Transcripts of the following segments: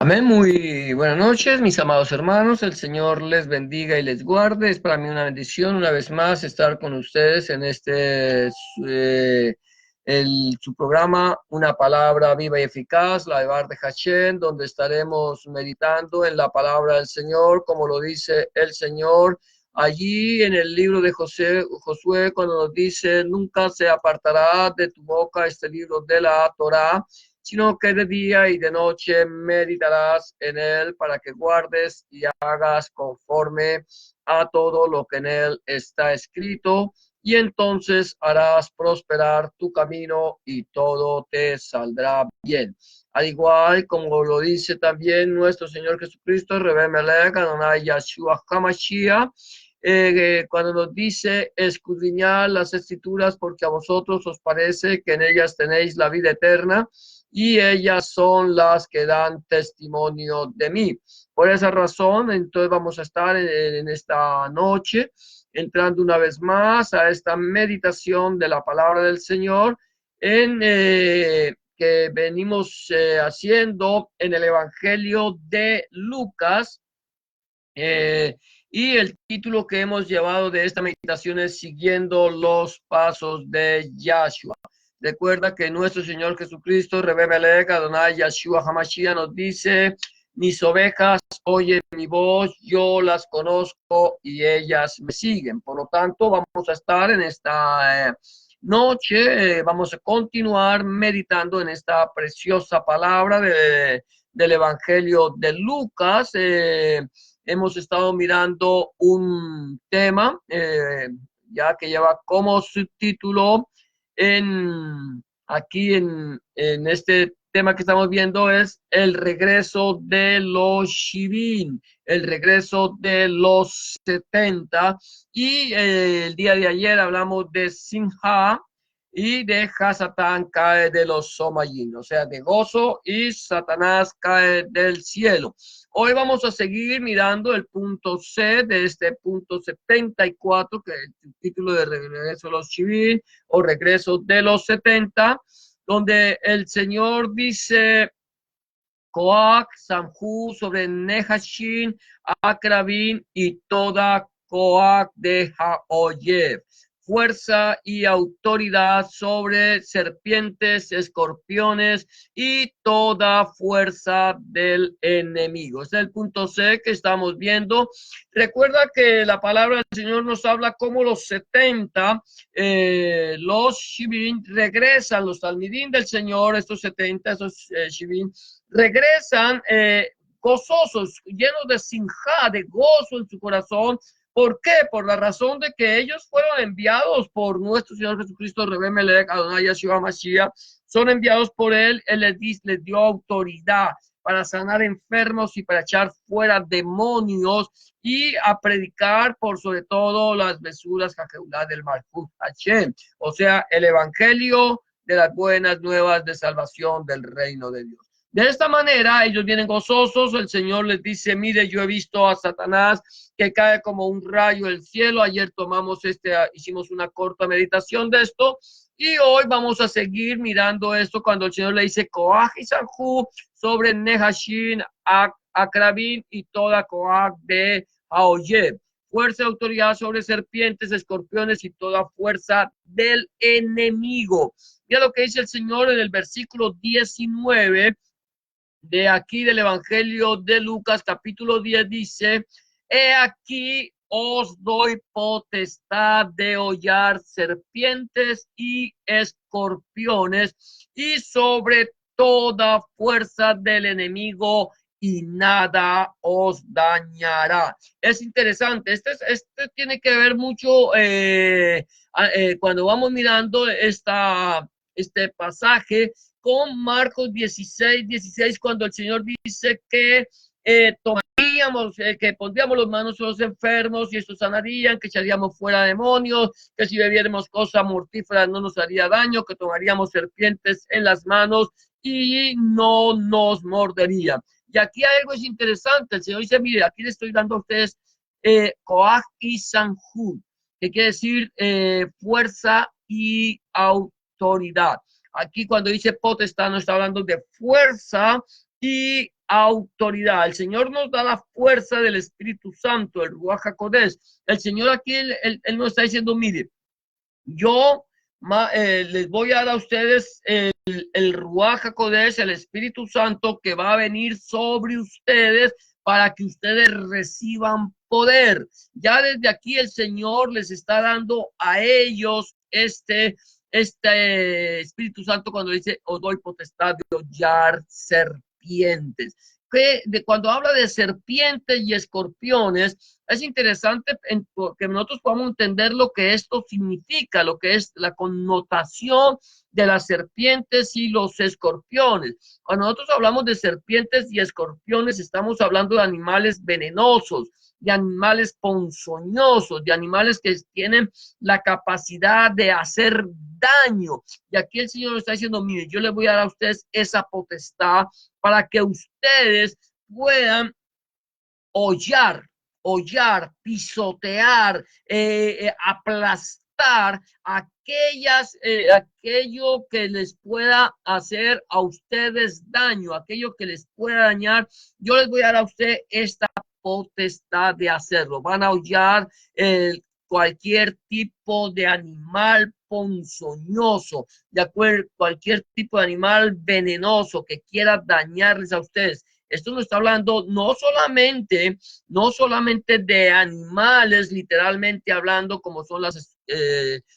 Amén, muy buenas noches, mis amados hermanos. El Señor les bendiga y les guarde. Es para mí una bendición una vez más estar con ustedes en su programa Una Palabra Viva y Eficaz, la de Bar de Hashem, donde estaremos meditando en la palabra del Señor, como lo dice el Señor allí en el libro de Josué, cuando nos dice: nunca se apartará de tu boca este libro de la Torá, sino que de día y de noche meditarás en él, para que guardes y hagas conforme a todo lo que en él está escrito, y entonces harás prosperar tu camino y todo te saldrá bien. Al igual como lo dice también nuestro Señor Jesucristo, Rebe Melech, Adonai Yahshua HaMashiach, cuando nos dice: escudriñad las escrituras, porque a vosotros os parece que en ellas tenéis la vida eterna, y ellas son las que dan testimonio de mí. Por esa razón, entonces vamos a estar en esta noche entrando una vez más a esta meditación de la palabra del Señor que venimos haciendo en el Evangelio de Lucas. eh, y el título que hemos llevado de esta meditación es Siguiendo los Pasos de Yahshua. Recuerda que nuestro Señor Jesucristo, Rebe Melech, Adonai Yahshua HaMashiach, nos dice: mis ovejas oyen mi voz, yo las conozco y ellas me siguen. Por lo tanto, vamos a estar en esta noche, vamos a continuar meditando en esta preciosa palabra del Evangelio de Lucas. Hemos estado mirando un tema ya que lleva como subtítulo aquí en este tema que estamos viendo, es el regreso de los Shivim, el regreso de los 70. Y el día de ayer hablamos de Simha y de Hasatán cae de los Somayim, o sea, de gozo, y Satanás cae del cielo. Hoy vamos a seguir mirando el punto C de este punto 74, que es el título de Regreso de los Shivim o Regreso de los 70, donde el Señor dice: Coac, Samhu, sobre Nehashin, Akrabin y toda Coac de Haoyev. Fuerza y autoridad sobre serpientes, escorpiones y toda fuerza del enemigo. Este es el punto C que estamos viendo. Recuerda que la palabra del Señor nos habla como los 70, los Shivim regresan, los Talmidim del Señor, estos 70, esos Shivim regresan gozosos, llenos de sinjá, de gozo en su corazón. ¿Por qué? Por la razón de que ellos fueron enviados por nuestro Señor Jesucristo, Rebe Melech, Adonai Yahshua Mashiach. Son enviados por él les dio autoridad para sanar enfermos y para echar fuera demonios, y a predicar por sobre todo las besuras del Malkut Hashem, o sea, el evangelio de las buenas nuevas de salvación del reino de Dios. De esta manera ellos vienen gozosos. El Señor les dice: mire, yo he visto a Satanás que cae como un rayo del cielo. Ayer hicimos una corta meditación de esto, y hoy vamos a seguir mirando esto cuando el Señor le dice: Coaj y Sanjú sobre Nehashin, Akrabin y toda Coaj de Aoyeb. Fuerza y autoridad sobre serpientes, escorpiones y toda fuerza del enemigo. Mira lo que dice el Señor en el versículo 19 de aquí del Evangelio de Lucas, capítulo 10, dice: he aquí os doy potestad de hollar serpientes y escorpiones, y sobre toda fuerza del enemigo, y nada os dañará. Es interesante, este tiene que ver mucho cuando vamos mirando este pasaje con Marcos 16, cuando el Señor dice que que pondríamos las manos a los enfermos y estos sanarían, que echaríamos fuera demonios, que si bebiéramos cosas mortíferas no nos haría daño, que tomaríamos serpientes en las manos y no nos mordería. Y aquí hay algo es interesante. El Señor dice: mire, aquí le estoy dando a ustedes Coaj y Sanjú, que quiere decir fuerza y autoridad. Aquí cuando dice potestad no está hablando de fuerza y autoridad. El Señor nos da la fuerza del Espíritu Santo, el Ruach HaKodesh. El Señor aquí, él nos está diciendo, mire, yo les voy a dar a ustedes el Ruach HaKodesh, el Espíritu Santo que va a venir sobre ustedes para que ustedes reciban poder. Ya desde aquí el Señor les está dando a ellos este Espíritu Santo cuando dice, os doy potestad de hollar serpientes. Cuando habla de serpientes y escorpiones, es interesante que nosotros podamos entender lo que esto significa, lo que es la connotación de las serpientes y los escorpiones. Cuando nosotros hablamos de serpientes y escorpiones, estamos hablando de animales venenosos, de animales ponzoñosos, de animales que tienen la capacidad de hacer daño. Y aquí el Señor está diciendo, mire, yo les voy a dar a ustedes esa potestad para que ustedes puedan hollar, pisotear, aplastar aquello que les pueda hacer a ustedes daño, aquello que les pueda dañar. Yo les voy a dar a usted esta potestad de hacerlo. Van a hollar cualquier tipo de animal ponzoñoso, cualquier tipo de animal venenoso que quiera dañarles a ustedes. Esto nos está hablando no solamente de animales, literalmente hablando, como son las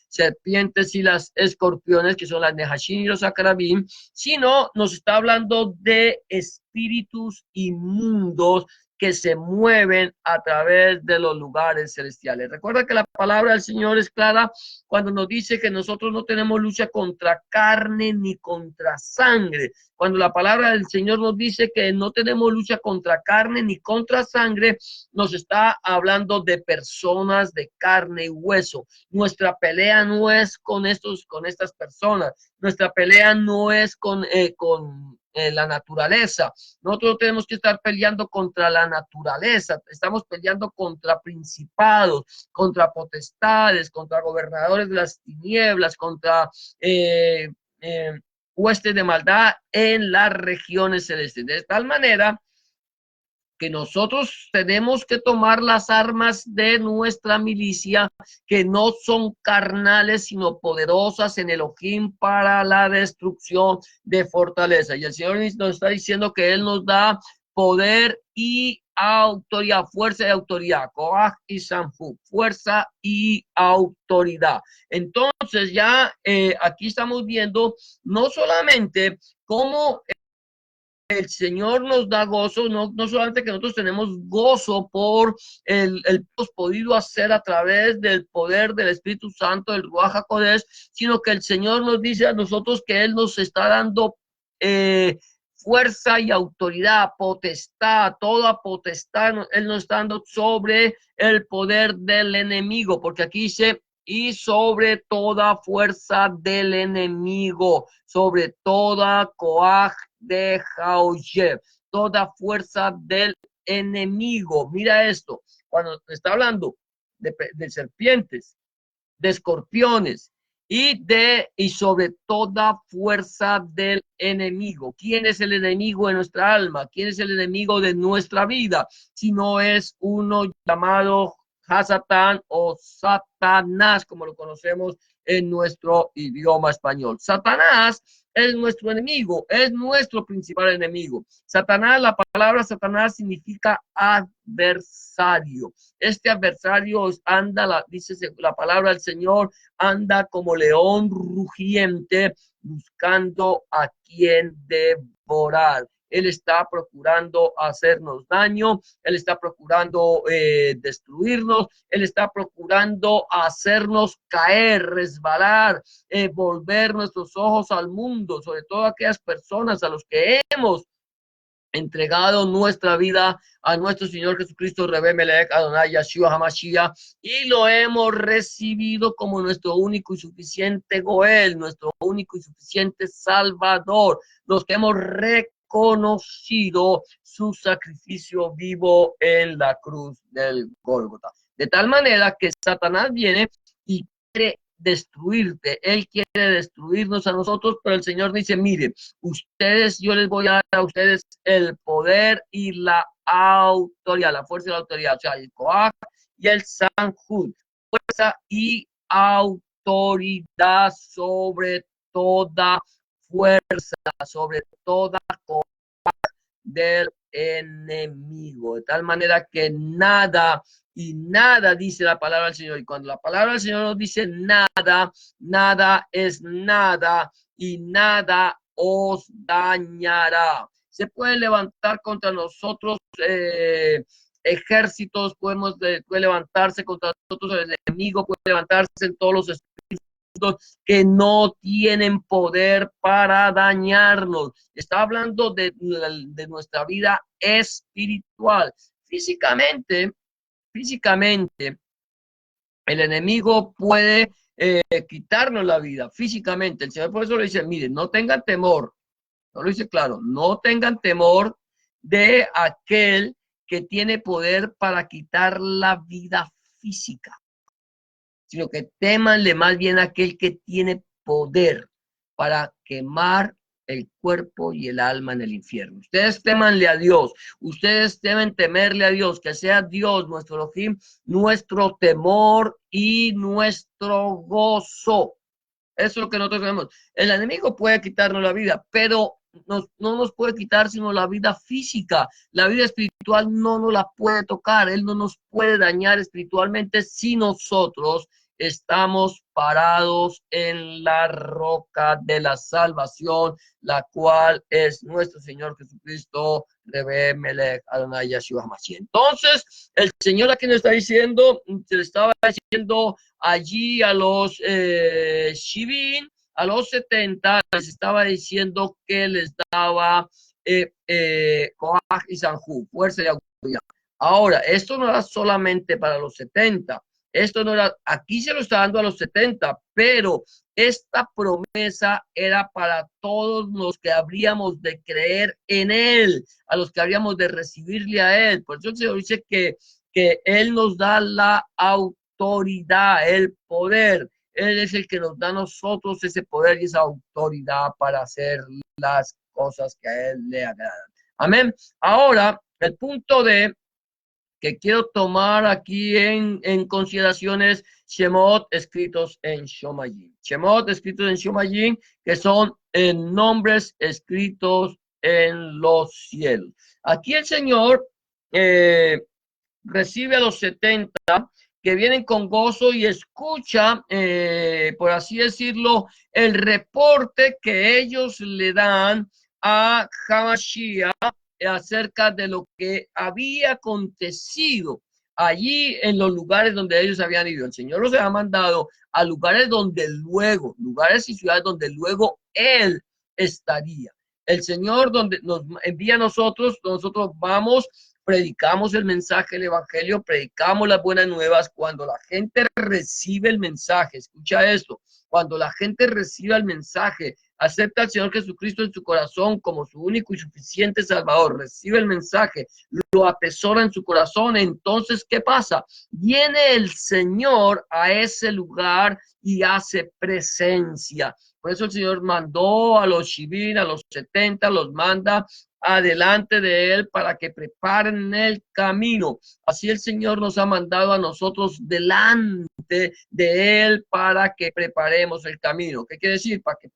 serpientes y las escorpiones, que son las Nehashim y los Akrabim, sino nos está hablando de espíritus inmundos que se mueven a través de los lugares celestiales. Recuerda que la palabra del Señor es clara cuando nos dice que nosotros no tenemos lucha contra carne ni contra sangre. Cuando la palabra del Señor nos dice que no tenemos lucha contra carne ni contra sangre, nos está hablando de personas de carne y hueso. Nuestra pelea no es con estas personas. Nuestra pelea no es con la naturaleza. Nosotros tenemos que estar peleando contra la naturaleza. Estamos peleando contra principados, contra potestades, contra gobernadores de las tinieblas, contra huestes de maldad en las regiones celestes. De tal manera que nosotros tenemos que tomar las armas de nuestra milicia, que no son carnales, sino poderosas en Elohim para la destrucción de fortaleza. Y el Señor nos está diciendo que Él nos da poder y autoridad, fuerza y autoridad, Koach y Sanfu, fuerza y autoridad. Entonces ya aquí estamos viendo no solamente cómo el Señor nos da gozo, no solamente que nosotros tenemos gozo por el hemos podido hacer a través del poder del Espíritu Santo, del Ruach HaKodesh, sino que el Señor nos dice a nosotros que Él nos está dando fuerza y autoridad, potestad, toda potestad, Él nos está dando sobre el poder del enemigo, porque aquí dice, y sobre toda fuerza del enemigo, sobre toda coaj de Jaoyev, toda fuerza del enemigo. Mira esto, cuando está hablando de serpientes, de escorpiones y sobre toda fuerza del enemigo. ¿Quién es el enemigo de nuestra alma? ¿Quién es el enemigo de nuestra vida? Si no es uno llamado Hasatán o Satanás, como lo conocemos en nuestro idioma español. Satanás es nuestro enemigo, es nuestro principal enemigo. Satanás, la palabra Satanás significa adversario. Este adversario anda, dice la palabra del Señor, anda como león rugiente buscando a quien devorar. Él está procurando hacernos daño, Él está procurando destruirnos, Él está procurando hacernos caer, resbalar, volver nuestros ojos al mundo, sobre todo aquellas personas a los que hemos entregado nuestra vida a nuestro Señor Jesucristo, Rebbe Melech Adonai Yeshua HaMashiach, y lo hemos recibido como nuestro único y suficiente Goel, nuestro único y suficiente Salvador, los que hemos reconocido su sacrificio vivo en la cruz del Gólgota. De tal manera que Satanás viene y quiere destruirte, él quiere destruirnos a nosotros, pero el Señor dice, mire, ustedes, yo les voy a dar a ustedes el poder y la autoridad, la fuerza y la autoridad, o sea, el Coaj y el Sanjud, fuerza y autoridad sobre toda fuerza, sobre toda cosa del enemigo, de tal manera que nada y nada dice la palabra del Señor. Y cuando la palabra del Señor nos dice nada, nada es nada y nada os dañará. Se puede levantar contra nosotros ejércitos, puede levantarse contra nosotros el enemigo, puede levantarse en todos los espíritus que no tienen poder para dañarnos. Está hablando de nuestra vida espiritual. Físicamente, el enemigo puede quitarnos la vida físicamente. El Señor por eso le dice, miren, no tengan temor, no lo dice claro, no tengan temor de aquel que tiene poder para quitar la vida física, sino que temanle más bien a aquel que tiene poder para quemar el cuerpo y el alma en el infierno. Ustedes temanle a Dios, ustedes deben temerle a Dios, que sea Dios nuestro Elohim, nuestro temor y nuestro gozo. Eso es lo que nosotros vemos. El enemigo puede quitarnos la vida, pero no nos puede quitar sino la vida física. La vida espiritual no nos la puede tocar. Él no nos puede dañar espiritualmente si nosotros estamos parados en la roca de la salvación, la cual es nuestro Señor Jesucristo, Rebe Melech Adonai Yeshua HaMashiach. Entonces, el Señor aquí nos está diciendo, se le estaba diciendo allí a los Shivin, a los 70, les estaba diciendo que les daba Coaj y Sanjú, fuerza y autoridad. Ahora, esto no era solamente para los 70, esto no era, aquí se lo está dando a los 70, pero esta promesa era para todos los que habríamos de creer en Él, a los que habríamos de recibirle a Él. Por eso el Señor dice que Él nos da la autoridad, el poder. Él es el que nos da a nosotros ese poder y esa autoridad para hacer las cosas que a Él le agradan. Amén. Ahora, el punto de que quiero tomar aquí en consideraciones Shemot escritos en Shomayim. Shemot escritos en Shomayim, que son nombres escritos en los cielos. Aquí el Señor recibe a los 70 que vienen con gozo y escucha, por así decirlo, el reporte que ellos le dan a Hamashiach acerca de lo que había acontecido allí en los lugares donde ellos habían ido. El Señor los ha mandado a lugares donde luego, lugares y ciudades donde luego Él estaría. El Señor donde nos envía a nosotros vamos, predicamos el mensaje del Evangelio, predicamos las buenas nuevas. Cuando la gente recibe el mensaje, escucha esto, cuando la gente recibe el mensaje, acepta al Señor Jesucristo en su corazón como su único y suficiente Salvador, recibe el mensaje, lo atesora en su corazón, entonces, ¿qué pasa? Viene el Señor a ese lugar y hace presencia. Por eso el Señor mandó a los Shivin, a los 70, los manda adelante de Él para que preparen el camino. Así el Señor nos ha mandado a nosotros delante de Él para que preparemos el camino. ¿Qué quiere decir? Para que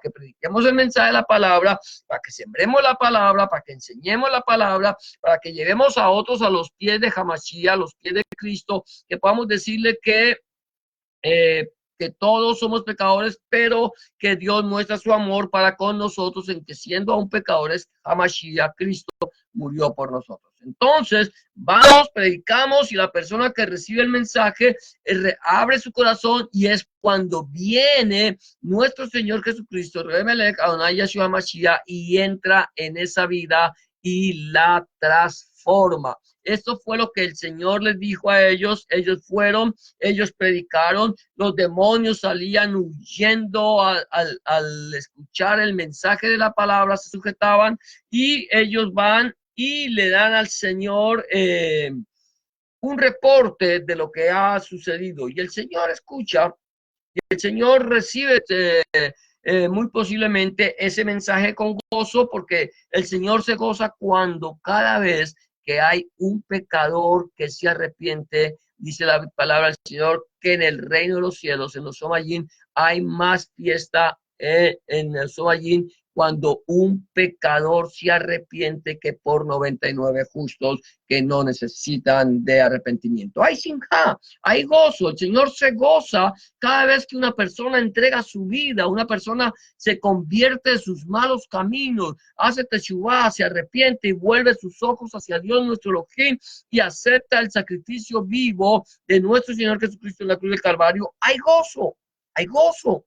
prediquemos el mensaje de la palabra, para que sembremos la palabra, para que enseñemos la palabra, para que llevemos a otros a los pies de Hamashiach, a los pies de Cristo, que podamos decirle que todos somos pecadores, pero que Dios muestra su amor para con nosotros en que siendo aún pecadores, Hamashiach, Cristo, murió por nosotros. Entonces, vamos, predicamos y la persona que recibe el mensaje abre su corazón y es cuando viene nuestro Señor Jesucristo, Rebe Melech Adonai Yeshua HaMashiach, y entra en esa vida y la transforma. Esto fue lo que el Señor les dijo a ellos. Ellos fueron, ellos predicaron, los demonios salían huyendo al escuchar el mensaje de la palabra, se sujetaban y ellos van y le dan al Señor un reporte de lo que ha sucedido. Y el Señor escucha el Señor recibe muy posiblemente ese mensaje con gozo, porque el Señor se goza cuando cada vez que hay un pecador que se arrepiente. Dice la palabra del Señor que en el reino de los cielos, en los Somayín, hay más fiesta en el Somayín cuando un pecador se arrepiente que por 99 justos que no necesitan de arrepentimiento. Hay sinja, hay gozo. El Señor se goza cada vez que una persona entrega su vida, una persona se convierte de sus malos caminos, hace teshuvá, se arrepiente y vuelve sus ojos hacia Dios nuestro Elohim y acepta el sacrificio vivo de nuestro Señor Jesucristo en la cruz del Calvario. Hay gozo, hay gozo.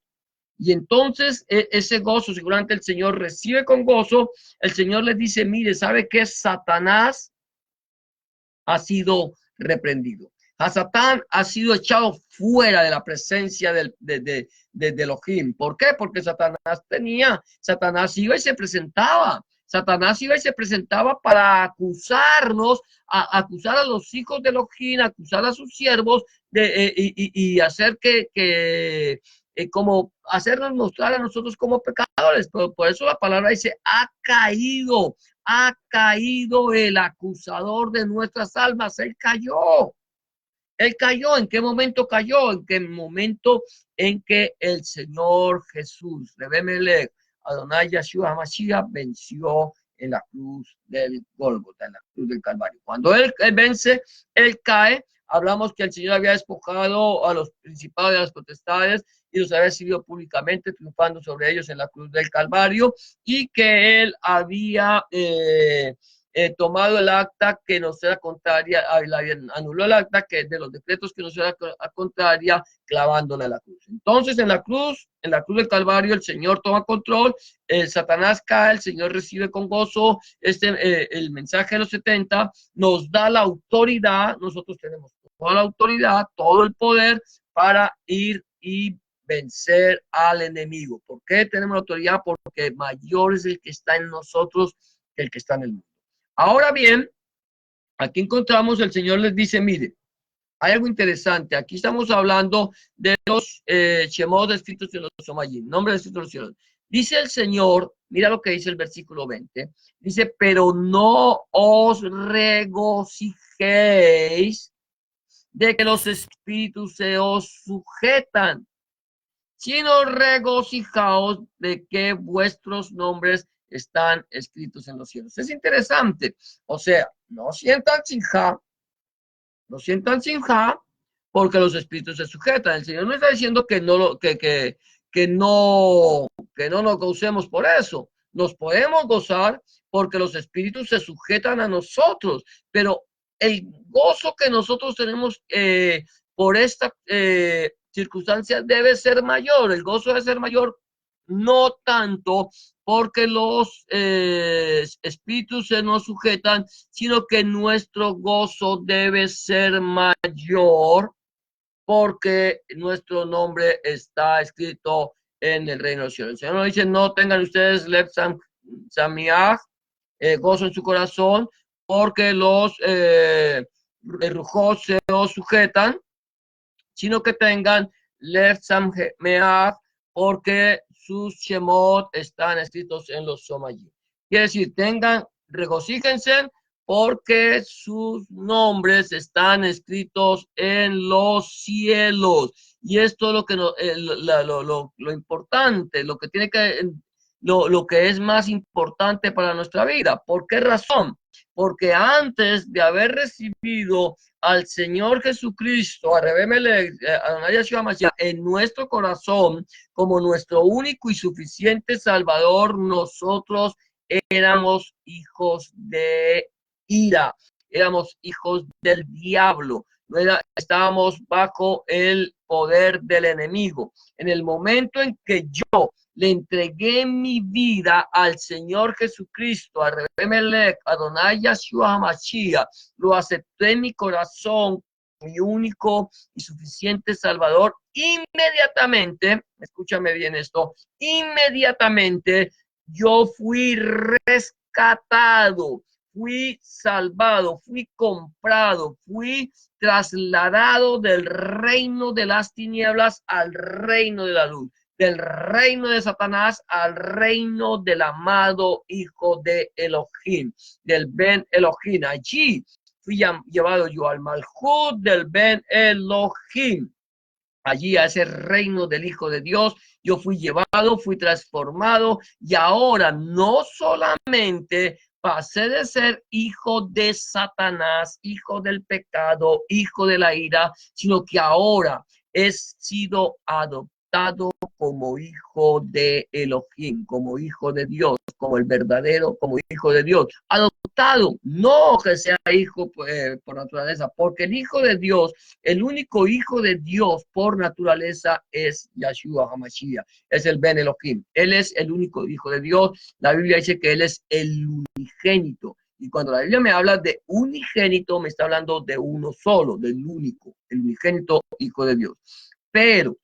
Y entonces ese gozo seguramente el Señor recibe con gozo. El Señor les dice, mire, ¿sabe qué? Satanás ha sido reprendido. A Satán ha sido echado fuera de la presencia de Elohim. ¿Por qué? Porque Satanás iba y se presentaba. Satanás iba y se presentaba para acusarnos, acusar a los hijos de Elohim, acusar a sus siervos y hacer como hacernos mostrar a nosotros como pecadores. Por eso la palabra dice, ha caído el acusador de nuestras almas. Él cayó. Él cayó. ¿En qué momento cayó? En qué momento en que el Señor Jesús, Rebemelech, Adonai Yeshua HaMashiach, venció en la cruz del Gólgota, en la cruz del Calvario. Cuando él vence, él cae. Hablamos que el Señor había despojado a los principados y a las potestades y los había exhibido públicamente, triunfando sobre ellos en la cruz del Calvario, y que él había tomado el acta que nos era contraria, anuló el acta que de los decretos que nos era contraria, clavándola en la cruz. Entonces, en la cruz del Calvario, el Señor toma control, el Satanás cae, el Señor recibe con gozo el mensaje de los 70, nos da la autoridad, nosotros tenemos toda la autoridad, todo el poder para ir y vencer al enemigo. ¿Por qué tenemos la autoridad? Porque mayor es el que está en nosotros que el que está en el mundo. Ahora bien, aquí encontramos, el Señor les dice, mire, hay algo interesante. Aquí estamos hablando de los Shemot escritos en los Somayim, nombres escritos en los cielos. Dice el Señor, mira lo que dice el versículo 20, dice, pero no os regocijéis de que los espíritus se os sujetan, sino regocijaos de que vuestros nombres están escritos en los cielos. Es interesante. O sea, no sientan porque los espíritus se sujetan. El Señor no está diciendo que no nos gocemos por eso. Nos podemos gozar porque los espíritus se sujetan a nosotros, pero el gozo que nosotros tenemos por esta circunstancia debe ser mayor. El gozo debe ser mayor, no tanto porque los espíritus se nos sujetan, sino que nuestro gozo debe ser mayor porque nuestro nombre está escrito en el reino de los cielos. El Señor nos dice, no tengan ustedes Lev Samiach, gozo en su corazón, porque los rujos se os sujetan, sino que tengan Lev Sameach, porque sus Shemot están escritos en los Somayim. Quiere decir, regocíjense porque sus nombres están escritos en los cielos. Y esto es lo que lo importante, lo que es más importante para nuestra vida. ¿Por qué razón? Porque antes de haber recibido al Señor Jesucristo, a Adonai Yeshua HaMashiach, en nuestro corazón, como nuestro único y suficiente Salvador, nosotros éramos hijos de ira, éramos hijos del diablo, estábamos bajo el poder del enemigo. En el momento en que yo le entregué mi vida al Señor Jesucristo, a Rebemelech, Adonai Yeshua HaMashiach, lo acepté en mi corazón, mi único y suficiente Salvador, inmediatamente, escúchame bien esto, inmediatamente yo fui rescatado, fui salvado, fui comprado, fui trasladado del reino de las tinieblas al reino de la luz, del reino de Satanás al reino del amado Hijo de Elohim, del Ben Elohim. Allí fui llevado yo al Malhut del Ben Elohim. Allí a ese reino del Hijo de Dios, yo fui llevado, fui transformado y ahora no solamente pasé de ser hijo de Satanás, hijo del pecado, hijo de la ira, sino que ahora he sido adoptado como hijo de Elohim, como hijo de Dios, como el verdadero, como hijo de Dios. Adoptado, no que sea hijo por naturaleza, porque el hijo de Dios, el único hijo de Dios por naturaleza es Yahshua HaMashiach, es el Ben Elohim. Él es el único hijo de Dios. La Biblia dice que él es el unigénito. Y cuando la Biblia me habla de unigénito, me está hablando de uno solo, del único, el unigénito hijo de Dios. Pero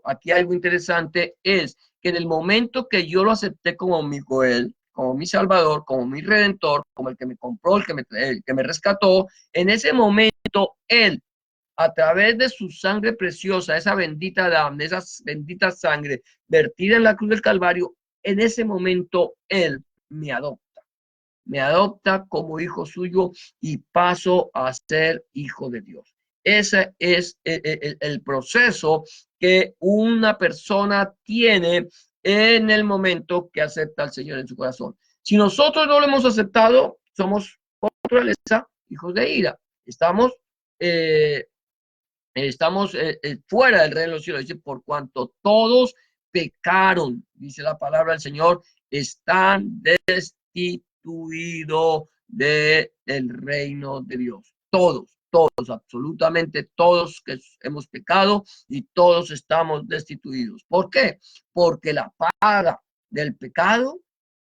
aquí algo interesante es que en el momento que yo lo acepté como mi Joel, como mi Salvador, como mi Redentor, como el que me compró, el que me rescató, en ese momento Él, a través de su sangre preciosa, esa bendita dama, esa bendita sangre vertida en la cruz del Calvario, en ese momento Él me adopta como hijo suyo y paso a ser hijo de Dios. Ese es el proceso que una persona tiene en el momento que acepta al Señor en su corazón. Si nosotros no lo hemos aceptado, somos por naturaleza hijos de ira. Estamos fuera del reino de los cielos. Dice, por cuanto todos pecaron, dice la palabra del Señor, están destituidos del reino de Dios. Todos, absolutamente todos que hemos pecado y todos estamos destituidos. ¿Por qué? Porque la paga del pecado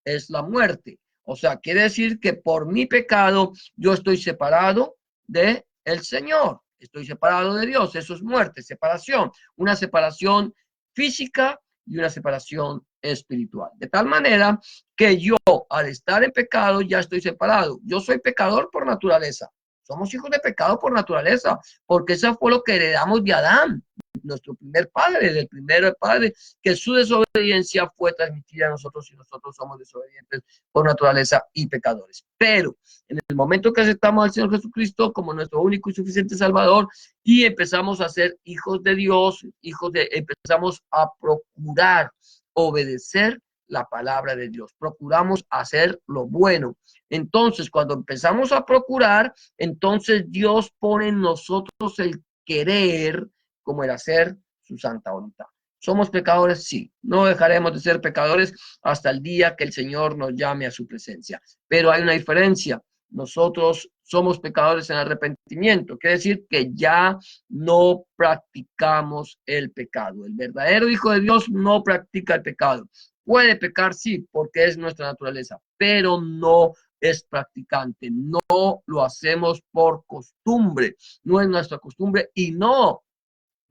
es la muerte. O sea, quiere decir que por mi pecado yo estoy separado de el Señor. Estoy separado de Dios. Eso es muerte, separación. Una separación física y una separación espiritual. De tal manera que yo, al estar en pecado, ya estoy separado. Yo soy pecador por naturaleza. Somos hijos de pecado por naturaleza, porque eso fue lo que heredamos de Adán, nuestro primer padre, del primer padre, que su desobediencia fue transmitida a nosotros y nosotros somos desobedientes por naturaleza y pecadores. Pero en el momento que aceptamos al Señor Jesucristo como nuestro único y suficiente Salvador y empezamos a ser hijos de Dios, empezamos a procurar obedecer la palabra de Dios. Procuramos hacer lo bueno. Entonces, cuando empezamos a procurar, entonces Dios pone en nosotros el querer como el hacer su santa voluntad. ¿Somos pecadores? Sí. No dejaremos de ser pecadores hasta el día que el Señor nos llame a su presencia. Pero hay una diferencia. Nosotros somos pecadores en arrepentimiento. Quiere decir que ya no practicamos el pecado. El verdadero Hijo de Dios no practica el pecado. Puede pecar, sí, porque es nuestra naturaleza, pero no es practicante. No lo hacemos por costumbre. No es nuestra costumbre y no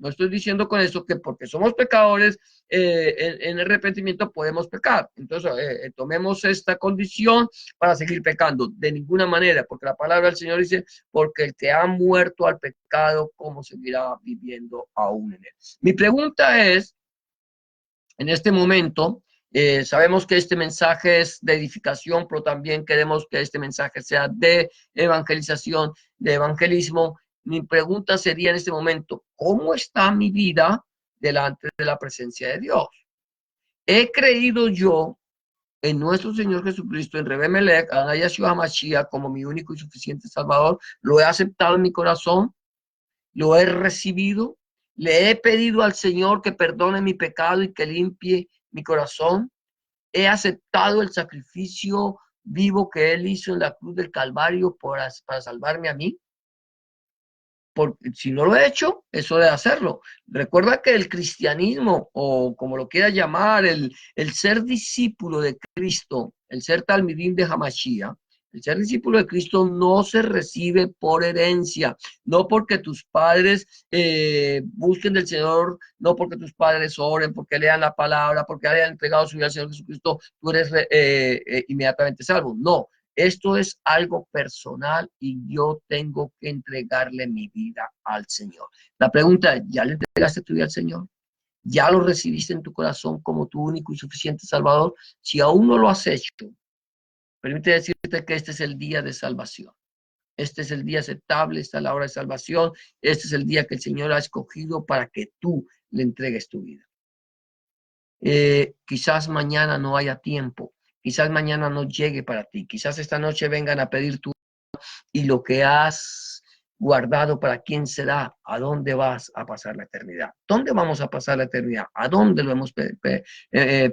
estoy diciendo con eso que porque somos pecadores en el arrepentimiento podemos pecar. Entonces, tomemos esta condición para seguir pecando. De ninguna manera, porque la palabra del Señor dice, porque el que ha muerto al pecado, ¿cómo seguirá viviendo aún en él? Mi pregunta es, en este momento, sabemos que este mensaje es de edificación, pero también queremos que este mensaje sea de evangelización, de evangelismo. Mi pregunta sería en este momento, ¿cómo está mi vida delante de la presencia de Dios? ¿He creído yo en nuestro Señor Jesucristo, en Rebbe Melech, a Yahshua HaMashiach como mi único y suficiente Salvador? ¿Lo he aceptado en mi corazón? ¿Lo he recibido? ¿Le he pedido al Señor que perdone mi pecado y que limpie mi corazón? ¿He aceptado el sacrificio vivo que Él hizo en la cruz del Calvario para salvarme a mí? Porque si no lo he hecho, es hora de hacerlo. Recuerda que el cristianismo, o como lo quiera llamar, el ser discípulo de Cristo, el ser talmidín de Hamashiach, el ser discípulo de Cristo no se recibe por herencia, no porque tus padres busquen del Señor, no porque tus padres oren, porque lean la palabra, porque hayan entregado su vida al Señor Jesucristo, tú eres inmediatamente salvo. No, Esto es algo personal y yo tengo que entregarle mi vida al Señor. La pregunta es, ¿ya le entregaste tu vida al Señor? ¿Ya lo recibiste en tu corazón como tu único y suficiente Salvador? Si aún no lo has hecho, permite decirte que este es el día de salvación. Este es el día aceptable, esta es la hora de salvación. Este es el día que el Señor ha escogido para que tú le entregues tu vida. Quizás mañana no haya tiempo, quizás mañana no llegue para ti, quizás esta noche vengan a pedir tu y lo que has guardado para quién será, a dónde vas a pasar la eternidad, dónde vamos a pasar la eternidad, a dónde lo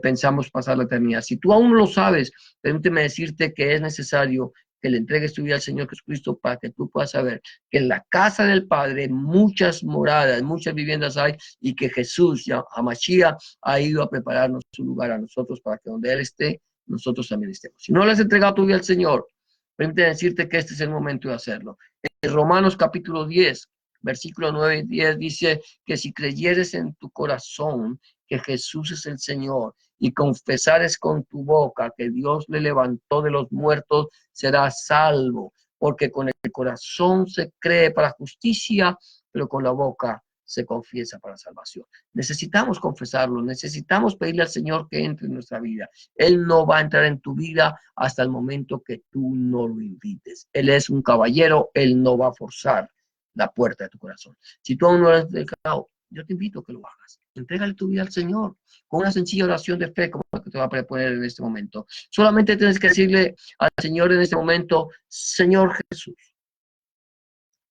pensamos pasar la eternidad. Si tú aún no lo sabes, permíteme decirte que es necesario que le entregues tu vida al Señor Jesucristo para que tú puedas saber que en la casa del Padre muchas moradas, muchas viviendas hay y que Jesús, ya Mashiach, ha ido a prepararnos un lugar a nosotros para que donde Él esté, nosotros también estemos. Si no le has entregado tu vida al Señor, permíteme decirte que este es el momento de hacerlo. En Romanos capítulo 10, versículo 9 y 10 dice que si creyeres en tu corazón que Jesús es el Señor y confesares con tu boca que Dios le levantó de los muertos, serás salvo, porque con el corazón se cree para justicia, pero con la boca se confiesa para salvación. Necesitamos confesarlo, necesitamos pedirle al Señor que entre en nuestra vida. Él no va a entrar en tu vida hasta el momento que tú no lo invites. Él es un caballero, Él no va a forzar la puerta de tu corazón. Si tú aún no lo has entregado, yo te invito a que lo hagas. Entrégale tu vida al Señor con una sencilla oración de fe como la que te va a proponer en este momento. Solamente tienes que decirle al Señor en este momento, Señor Jesús,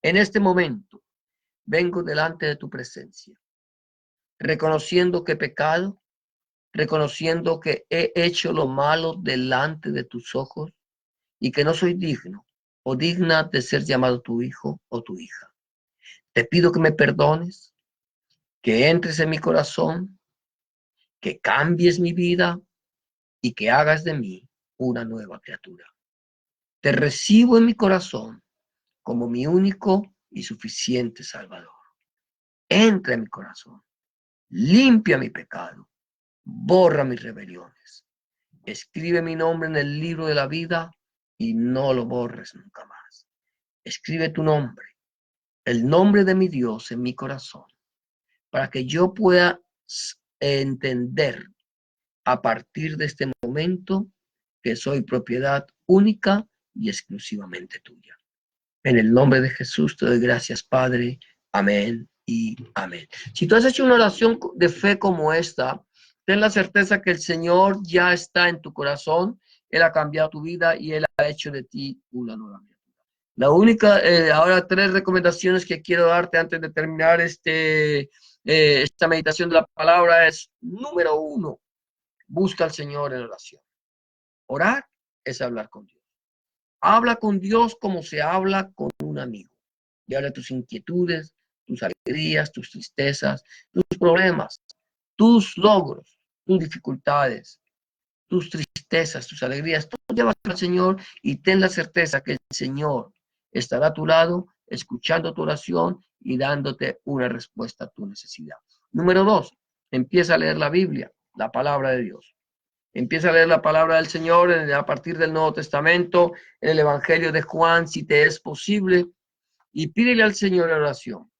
en este momento vengo delante de tu presencia, reconociendo que he pecado, reconociendo que he hecho lo malo delante de tus ojos y que no soy digno o digna de ser llamado tu hijo o tu hija. Te pido que me perdones, que entres en mi corazón, que cambies mi vida y que hagas de mí una nueva criatura. Te recibo en mi corazón como mi único y suficiente Salvador. Entra en mi corazón, limpia mi pecado, borra mis rebeliones. Escribe mi nombre en el libro de la vida y no lo borres nunca más. Escribe tu nombre, el nombre de mi Dios en mi corazón, para que yo pueda entender a partir de este momento que soy propiedad única y exclusivamente tuya. En el nombre de Jesús te doy gracias, Padre. Amén y amén. Si tú has hecho una oración de fe como esta, ten la certeza que el Señor ya está en tu corazón, Él ha cambiado tu vida y Él ha hecho de ti una nueva vida. La única, ahora 3 recomendaciones que quiero darte antes de terminar esta meditación de la palabra es, número 1, busca al Señor en oración. Orar es hablar con Dios. Habla con Dios como se habla con un amigo. Y habla tus inquietudes, tus alegrías, tus tristezas, tus problemas, tus logros, tus dificultades, tus tristezas, tus alegrías. Tú llevas al Señor y ten la certeza que el Señor estará a tu lado, escuchando tu oración y dándote una respuesta a tu necesidad. Número 2, empieza a leer la Biblia, la palabra de Dios. Empieza a leer la palabra del Señor a partir del Nuevo Testamento, en el Evangelio de Juan, si te es posible, y pídele al Señor en oración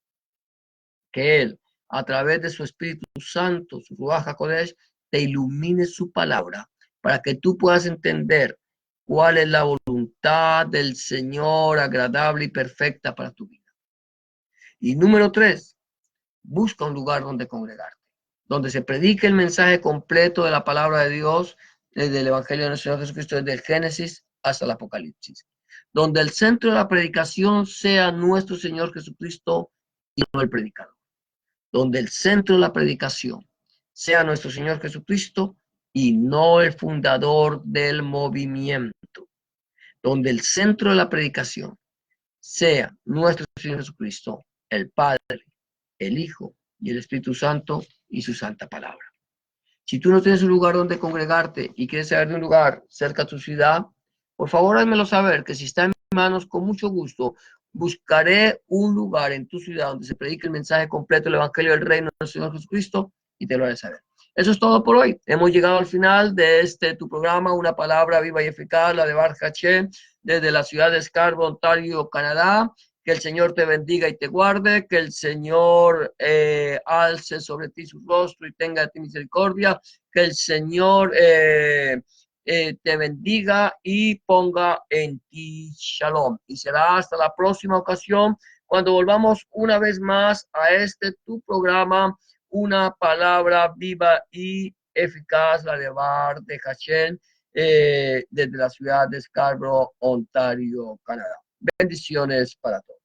que Él, a través de su Espíritu Santo, su Ruach HaKodesh, te ilumine su palabra para que tú puedas entender cuál es la voluntad del Señor agradable y perfecta para tu vida. Y número 3, busca un lugar donde congregarte, donde se predique el mensaje completo de la palabra de Dios, desde el Evangelio de nuestro Señor Jesucristo, desde el Génesis hasta el Apocalipsis. Donde el centro de la predicación sea nuestro Señor Jesucristo y no el predicador. Donde el centro de la predicación sea nuestro Señor Jesucristo y no el fundador del movimiento. Donde el centro de la predicación sea nuestro Señor Jesucristo, el Padre, el Hijo y el Espíritu Santo y su santa palabra. Si tú no tienes un lugar donde congregarte y quieres saber de un lugar cerca de tu ciudad, por favor házmelo saber, que si está en mis manos, con mucho gusto, buscaré un lugar en tu ciudad donde se predique el mensaje completo del Evangelio del Reino del Señor Jesucristo y te lo haré saber. Eso es todo por hoy. Hemos llegado al final de tu programa, Una Palabra Viva y Eficaz, la de Baruch Hashem, desde la ciudad de Scarborough, Ontario, Canadá. Que el Señor te bendiga y te guarde, que el Señor alce sobre ti su rostro y tenga de ti misericordia, que el Señor te bendiga y ponga en ti shalom. Y será hasta la próxima ocasión cuando volvamos una vez más a tu programa, Una Palabra Viva y Eficaz, la de Bar de Hashem, desde la ciudad de Scarborough, Ontario, Canadá. Bendiciones para todos.